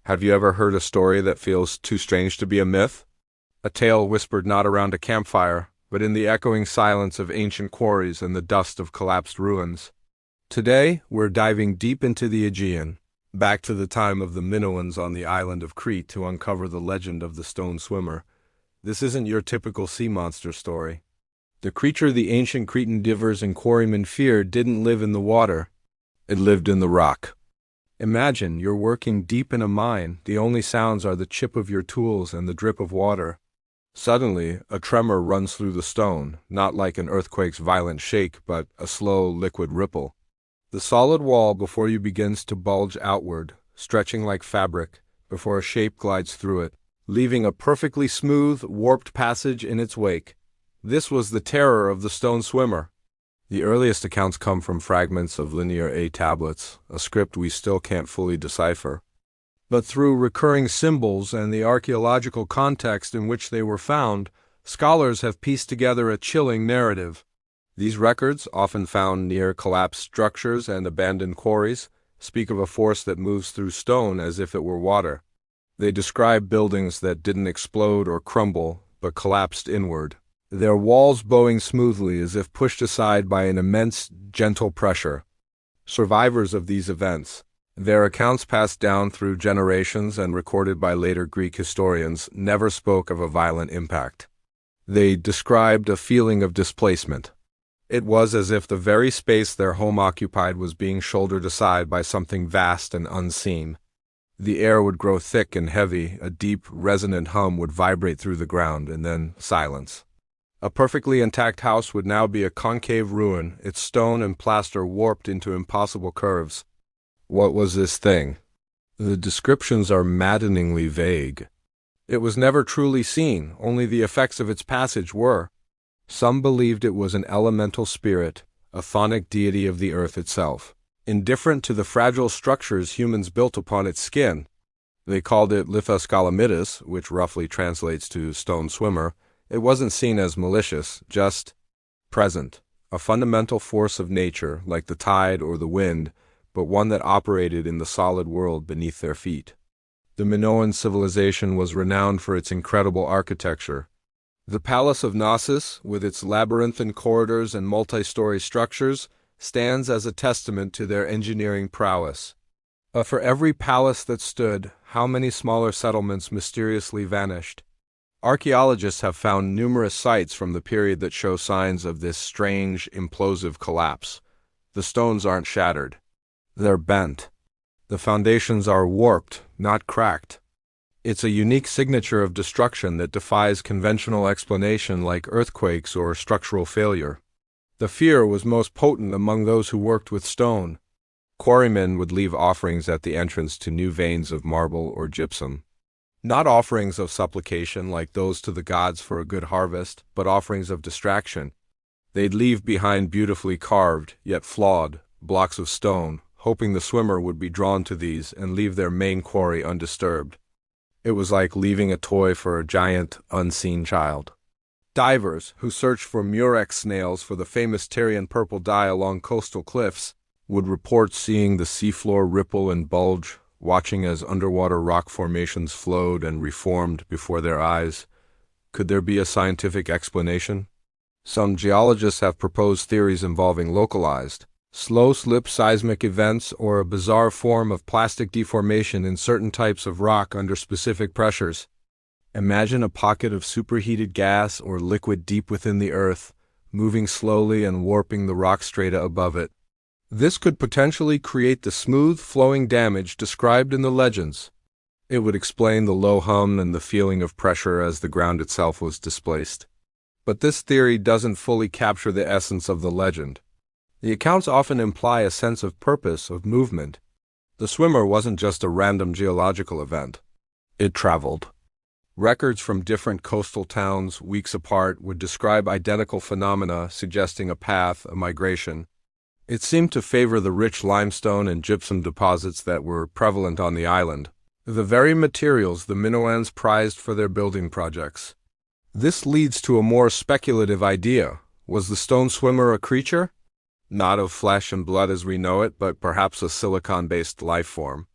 Have you ever heard a story that feels too strange to be a myth? A tale whispered not around a campfire, but in the echoing silence of ancient quarries and the dust of collapsed ruins. Today, we're diving deep into the Aegean, back to the time of the Minoans on the island of Crete to uncover the legend of the stone swimmer. This isn't your typical sea monster story. The creature the ancient Cretan divers and quarrymen feared didn't live in the water. It lived in the rock. Imagine you're working deep in a mine. The only sounds are the chip of your tools and the drip of water. Suddenly, a tremor runs through the stone, not like an earthquake's violent shake, but a slow, liquid ripple. The solid wall before you begins to bulge outward, stretching like fabric, before a shape glides through it, leaving a perfectly smooth, warped passage in its wake. This was the terror of the stone swimmer. The earliest accounts come from fragments of Linear A tablets, a script we still can't fully decipher. But through recurring symbols and the archaeological context in which they were found, scholars have pieced together a chilling narrative. These records, often found near collapsed structures and abandoned quarries, speak of a force that moves through stone as if it were water. They describe buildings that didn't explode or crumble, but collapsed inward, their walls bowing smoothly as if pushed aside by an immense, gentle pressure. Survivors of these events, their accounts passed down through generations and recorded by later Greek historians, never spoke of a violent impact. They described a feeling of displacement. It was as if the very space their home occupied was being shouldered aside by something vast and unseen. The air would grow thick and heavy, a deep, resonant hum would vibrate through the ground, and then silence. A perfectly intact house would now be a concave ruin, its stone and plaster warped into impossible curves. What was this thing? The descriptions are maddeningly vague. It was never truly seen, only the effects of its passage were. Some believed it was an elemental spirit, a chthonic deity of the earth itself, indifferent to the fragile structures humans built upon its skin. They called it lithoscalamidus, which roughly translates to stone swimmer. It wasn't seen as malicious, just present, a fundamental force of nature, like the tide or the wind, but one that operated in the solid world beneath their feet. The Minoan civilization was renowned for its incredible architecture. The Palace of Knossos, with its labyrinthine corridors and multi-story structures, stands as a testament to their engineering prowess. For every palace that stood, how many smaller settlements mysteriously vanished? Archaeologists have found numerous sites from the period that show signs of this strange, implosive collapse. The stones aren't shattered. They're bent. The foundations are warped, not cracked. It's a unique signature of destruction that defies conventional explanation like earthquakes or structural failure. The fear was most potent among those who worked with stone. Quarrymen would leave offerings at the entrance to new veins of marble or gypsum. Not offerings of supplication like those to the gods for a good harvest, but offerings of distraction. They'd leave behind beautifully carved, yet flawed, blocks of stone, hoping the swimmer would be drawn to these and leave their main quarry undisturbed. It was like leaving a toy for a giant, unseen child. Divers, who searched for murex snails for the famous Tyrian purple dye along coastal cliffs, would report seeing the seafloor ripple and bulge, watching as underwater rock formations flowed and reformed before their eyes. Could there be a scientific explanation? Some geologists have proposed theories involving localized, slow-slip seismic events or a bizarre form of plastic deformation in certain types of rock under specific pressures. Imagine a pocket of superheated gas or liquid deep within the earth, moving slowly and warping the rock strata above it. This could potentially create the smooth, flowing damage described in the legends. It would explain the low hum and the feeling of pressure as the ground itself was displaced. But this theory doesn't fully capture the essence of the legend. The accounts often imply a sense of purpose, of movement. The swimmer wasn't just a random geological event. It traveled. Records from different coastal towns, weeks apart, would describe identical phenomena suggesting a path, a migration. It seemed to favor the rich limestone and gypsum deposits that were prevalent on the island, the very materials the Minoans prized for their building projects. This leads to a more speculative idea. Was the stone swimmer a creature? Not of flesh and blood as we know it, but perhaps a silicon-based life form.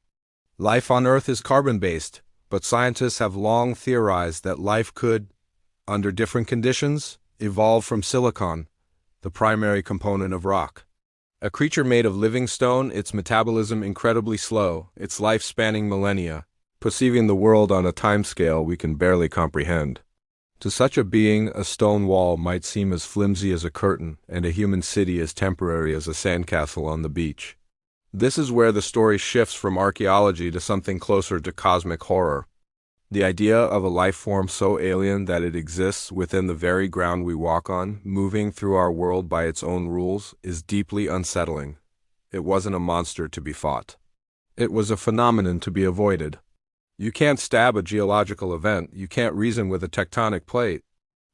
Life on Earth is carbon-based, but scientists have long theorized that life could, under different conditions, evolve from silicon, the primary component of rock. A creature made of living stone, its metabolism incredibly slow, its life spanning millennia, perceiving the world on a timescale we can barely comprehend. To such a being, a stone wall might seem as flimsy as a curtain, and a human city as temporary as a sandcastle on the beach. This is where the story shifts from archaeology to something closer to cosmic horror. The idea of a life form so alien that it exists within the very ground we walk on, moving through our world by its own rules, is deeply unsettling. It wasn't a monster to be fought. It was a phenomenon to be avoided. You can't stab a geological event, you can't reason with a tectonic plate,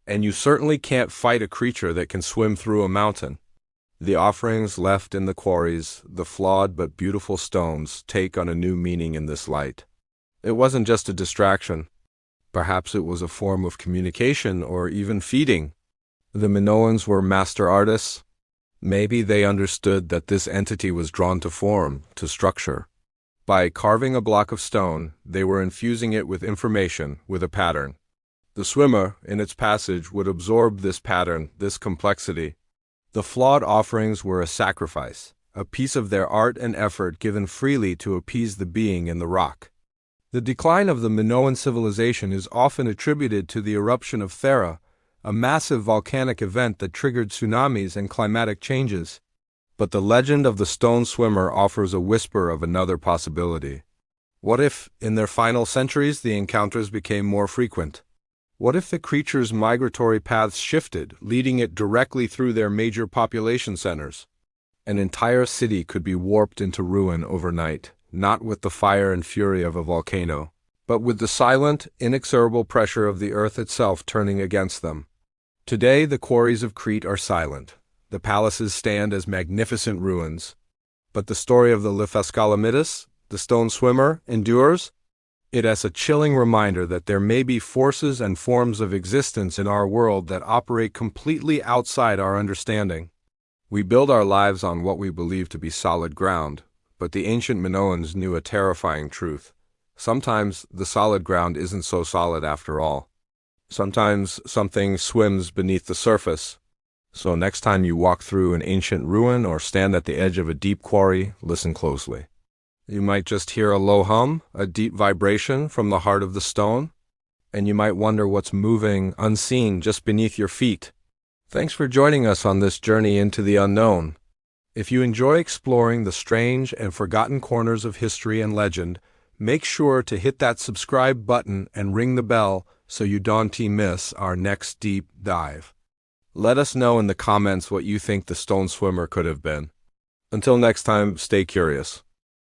and you certainly can't fight a creature that can swim through a mountain. The offerings left in the quarries, the flawed but beautiful stones, take on a new meaning in this light. It wasn't just a distraction. Perhaps it was a form of communication or even feeding. The Minoans were master artists. Maybe they understood that this entity was drawn to form, to structure. By carving a block of stone, they were infusing it with information, with a pattern. The swimmer, in its passage, would absorb this pattern, this complexity. The flawed offerings were a sacrifice, a piece of their art and effort given freely to appease the being in the rock. The decline of the Minoan civilization is often attributed to the eruption of Thera, a massive volcanic event that triggered tsunamis and climatic changes. But the legend of the stone swimmer offers a whisper of another possibility. What if, in their final centuries, the encounters became more frequent? What if the creature's migratory paths shifted, leading it directly through their major population centers? An entire city could be warped into ruin overnight, not with the fire and fury of a volcano, but with the silent, inexorable pressure of the earth itself turning against them. Today, the quarries of Crete are silent. The palaces stand as magnificent ruins. But the story of the Lithascalamidus, the stone swimmer, endures. It as a chilling reminder that there may be forces and forms of existence in our world that operate completely outside our understanding. We build our lives on what we believe to be solid ground, but the ancient Minoans knew a terrifying truth. Sometimes the solid ground isn't so solid after all. Sometimes something swims beneath the surface. So next time you walk through an ancient ruin or stand at the edge of a deep quarry, listen closely. You might just hear a low hum, a deep vibration from the heart of the stone, and you might wonder what's moving unseen just beneath your feet. Thanks for joining us on this journey into the unknown. If you enjoy exploring the strange and forgotten corners of history and legend, make sure to hit that subscribe button and ring the bell so you don't miss our next deep dive. Let us know in the comments what you think the stone swimmer could have been. Until next time, stay curious.